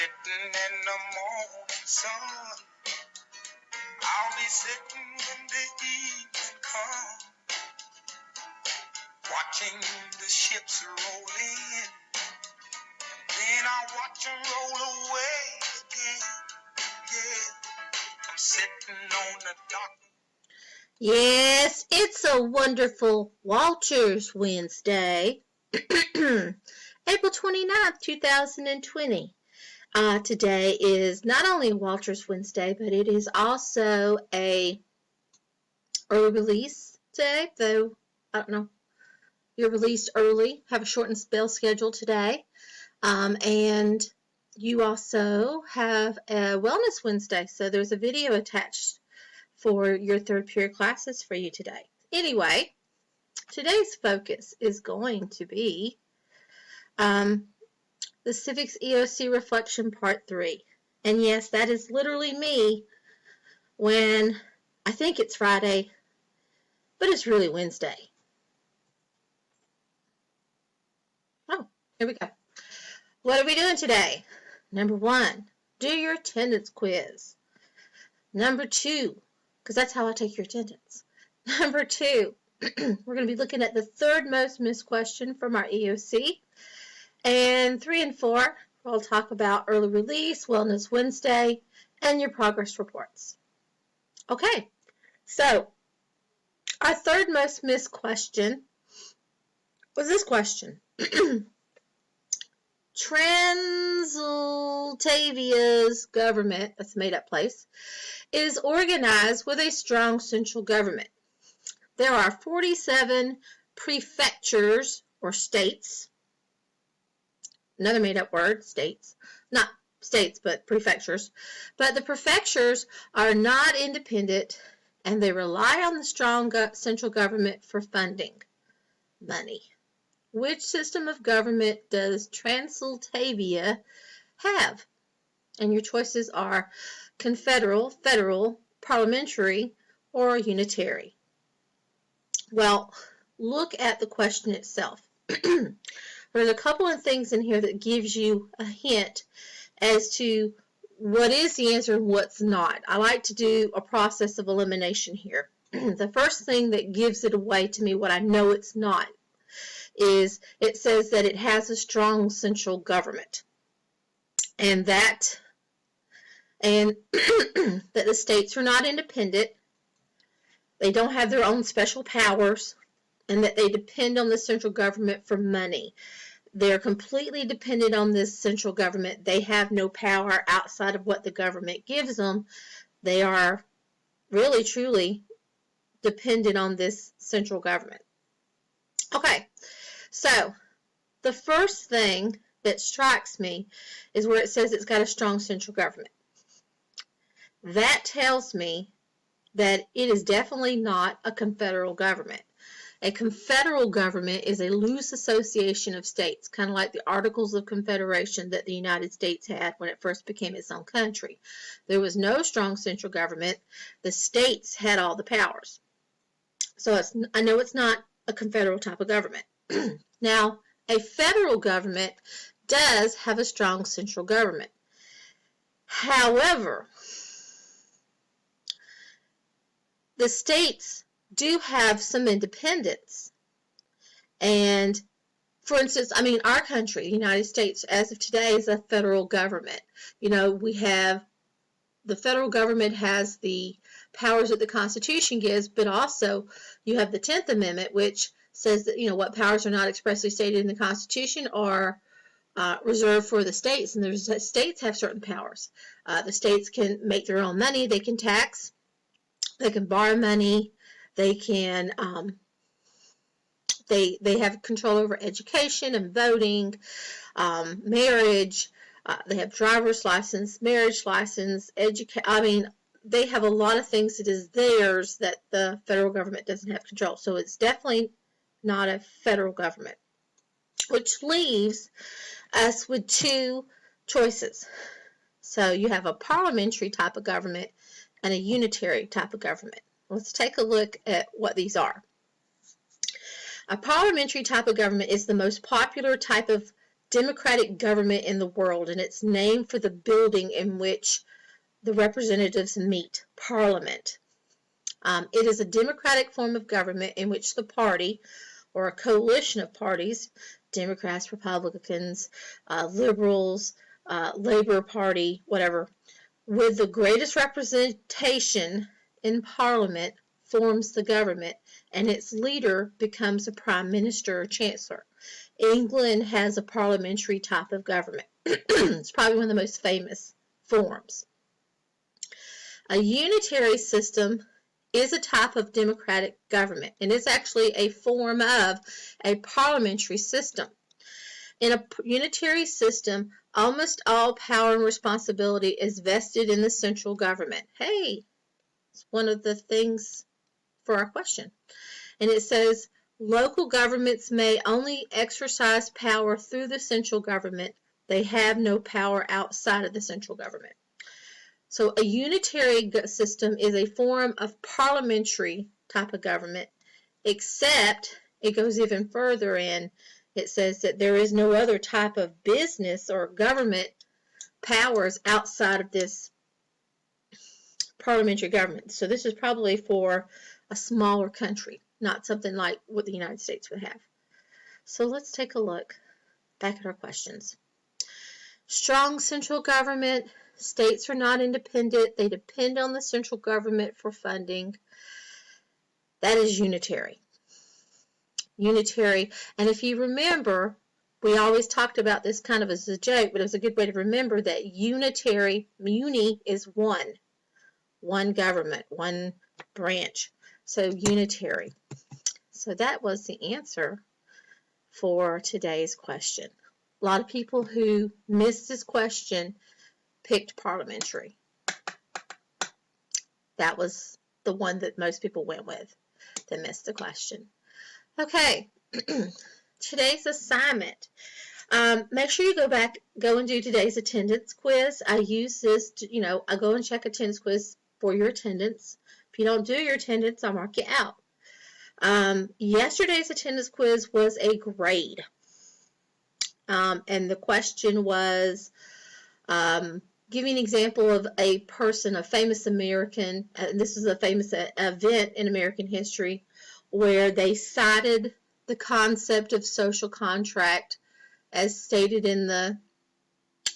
Sitting in the morning sun, I'll be sitting when the evening comes, watching the ships roll in, then I'll watch them roll away again. Yeah, I'm sitting on the dock. Yes, it's a wonderful Walters Wednesday, April 29th, 2020. Today is not only Walters Wednesday, but it is also a early release day, though, I don't know, you're released early, have a shortened spell schedule today, and you also have a Wellness Wednesday, so there's a video attached for your third period classes for you today. Anyway, today's focus is going to be the Civics EOC Reflection Part 3. And yes, that is literally me when I think it's Friday, but it's really Wednesday. Oh, here we go. What are we doing today? Number 1, do your attendance quiz. Number 2, because that's how I take your attendance. Number 2, we're going to be looking at the third most missed question from our EOC. And 3 and 4, we'll talk about early release, Wellness Wednesday, and your progress reports. Okay, so our third most missed question was this question. Transylvania's government, that's a made-up place, is organized with a strong central government. There are 47 prefectures or states. Another made-up word, states. Not states, but prefectures. But the prefectures are not independent, and they rely on the strong central government for funding. Money. Which system of government does Transylvania have? And your choices are confederal, federal, parliamentary, or unitary. Well, look at the question itself. There's a couple of things in here that gives you a hint as to what is the answer and what's not. I like to do a process of elimination here. The first thing that gives it away to me, what I know it's not, is it says that it has a strong central government, and that the states are not independent, they don't have their own special powers, and that they depend on the central government for money. They're completely dependent on this central government. They have no power outside of what the government gives them. They are really, truly dependent on this central government. Okay, so the first thing that strikes me is where it says it's got a strong central government. That tells me that it is definitely not a confederal government. A confederal government is a loose association of states, kind of like the Articles of Confederation that the United States had when it first became its own country. There was no strong central government. The states had all the powers. So I know it's not a confederal type of government. Now, a federal government does have a strong central government. However, the states do have some independence. And for instance, our country, the United States, as of today, is a federal government. We have, the federal government has the powers that the Constitution gives, but also you have the 10th Amendment, which says that, what powers are not expressly stated in the Constitution are reserved for the states, and the states have certain powers. The states can make their own money, they can tax, they can borrow money, they can, they have control over education and voting, marriage, they have driver's license, marriage license, they have a lot of things that is theirs that the federal government doesn't have control. So it's definitely not a federal government, which leaves us with two choices. So you have a parliamentary type of government and a unitary type of government. Let's take a look at what these are. A parliamentary type of government is the most popular type of democratic government in the world, and it's named for the building in which the representatives meet, Parliament. It is a democratic form of government in which the party, or a coalition of parties, Democrats, Republicans, Liberals, Labor Party, whatever, with the greatest representation in Parliament, forms the government, and its leader becomes a prime minister or chancellor. England has a parliamentary type of government. It's probably one of the most famous forms. A unitary system is a type of democratic government, and it's actually a form of a parliamentary system. In a unitary system, almost all power and responsibility is vested in the central government. Hey, it's one of the things for our question. And it says, local governments may only exercise power through the central government. They have no power outside of the central government. So a unitary system is a form of parliamentary type of government, except it goes even further in. It says that there is no other type of business or government powers outside of this parliamentary government. So this is probably for a smaller country, not something like what the United States would have. So let's take a look back at our questions. Strong central government. States are not independent. They depend on the central government for funding. That is unitary. Unitary. And if you remember, we always talked about this kind of as a joke, but it was a good way to remember that unitary, uni is one government, one branch. So unitary. So that was the answer for today's question. A lot of people who missed this question picked parliamentary. That was the one that most people went with that missed the question. Okay, today's assignment. Make sure you go and do today's attendance quiz. I use this to, I go and check attendance quiz for your attendance. If you don't do your attendance, I'll mark you out. Yesterday's attendance quiz was a grade. And the question was, give me an example of a person, a famous American, this is a famous event in American history, where they cited the concept of social contract as stated in the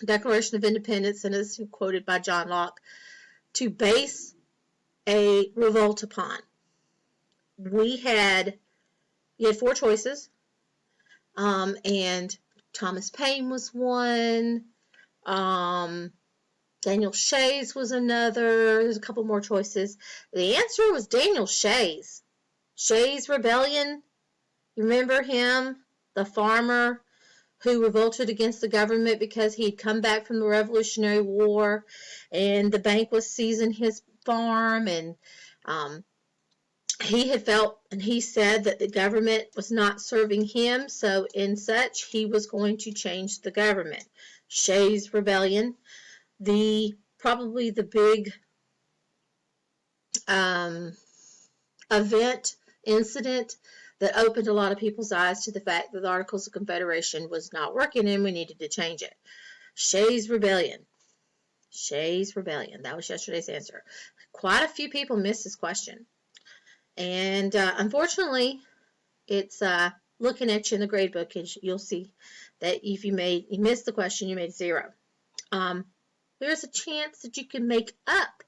Declaration of Independence and as quoted by John Locke to base a revolt upon. You had 4 choices, and Thomas Paine was one, Daniel Shays was another. There's a couple more choices. The answer was Daniel Shays. Shays Rebellion. You remember him? The farmer who revolted against the government because he had come back from the Revolutionary War and the bank was seizing his farm, and he had felt and he said that the government was not serving him, so in such he was going to change the government. Shays Rebellion. Probably the big incident that opened a lot of people's eyes to the fact that the Articles of Confederation was not working and we needed to change it. Shays Rebellion. Shays Rebellion. That was yesterday's answer. Quite a few people missed this question. And unfortunately, it's looking at you in the grade book, and you'll see that if you missed the question, you made 0. There's a chance that you can make up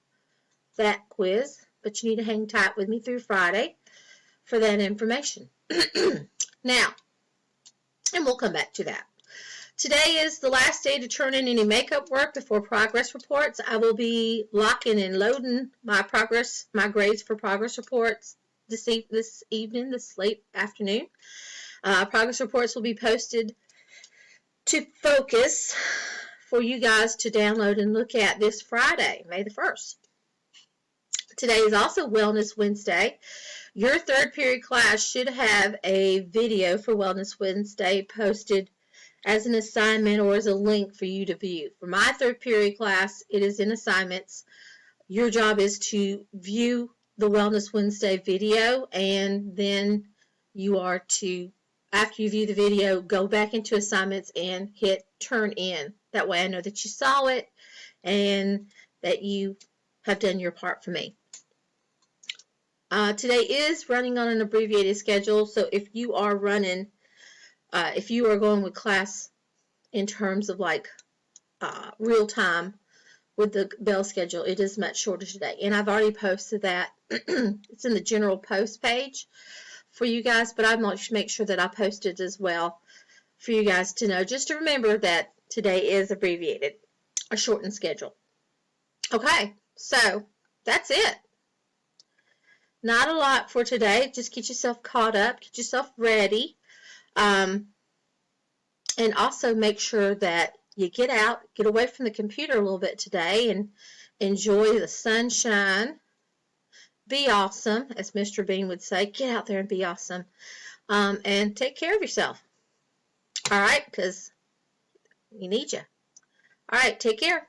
that quiz, but you need to hang tight with me through Friday for that information. Now, and we'll come back to that. Today is the last day to turn in any makeup work before progress reports. I will be locking and loading my grades for progress reports this late afternoon. Progress reports will be posted to Focus for you guys to download and look at this Friday, May the 1st. Today is also Wellness Wednesday. Your third period class should have a video for Wellness Wednesday posted as an assignment or as a link for you to view. For my third period class, it is in assignments. Your job is to view the Wellness Wednesday video, and then you are to after you view the video, go back into assignments and hit turn in. That way I know that you saw it and that you have done your part for me. Today is running on an abbreviated schedule, so if you are running, if you are going with class in terms of like real time with the bell schedule, it is much shorter today. And I've already posted that. It's in the general post page for you guys, but I'm going to make sure that I post it as well for you guys to know. Just to remember that today is abbreviated, a shortened schedule. Okay, so that's it. Not a lot for today. Just get yourself caught up, get yourself ready, and also make sure that you get out, get away from the computer a little bit today and enjoy the sunshine. Be awesome, as Mr. Bean would say. Get out there and be awesome, and take care of yourself. All right, because we need you. All right, take care.